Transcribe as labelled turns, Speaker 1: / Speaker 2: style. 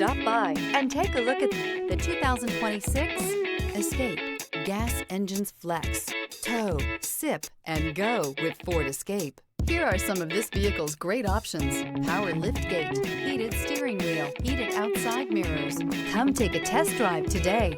Speaker 1: Stop by and take a look at the 2026 Escape. Gas engines flex, tow, sip, and go with Ford Escape. Here are some of this vehicle's great options: power liftgate, heated steering wheel, heated outside mirrors. Come take a test drive today.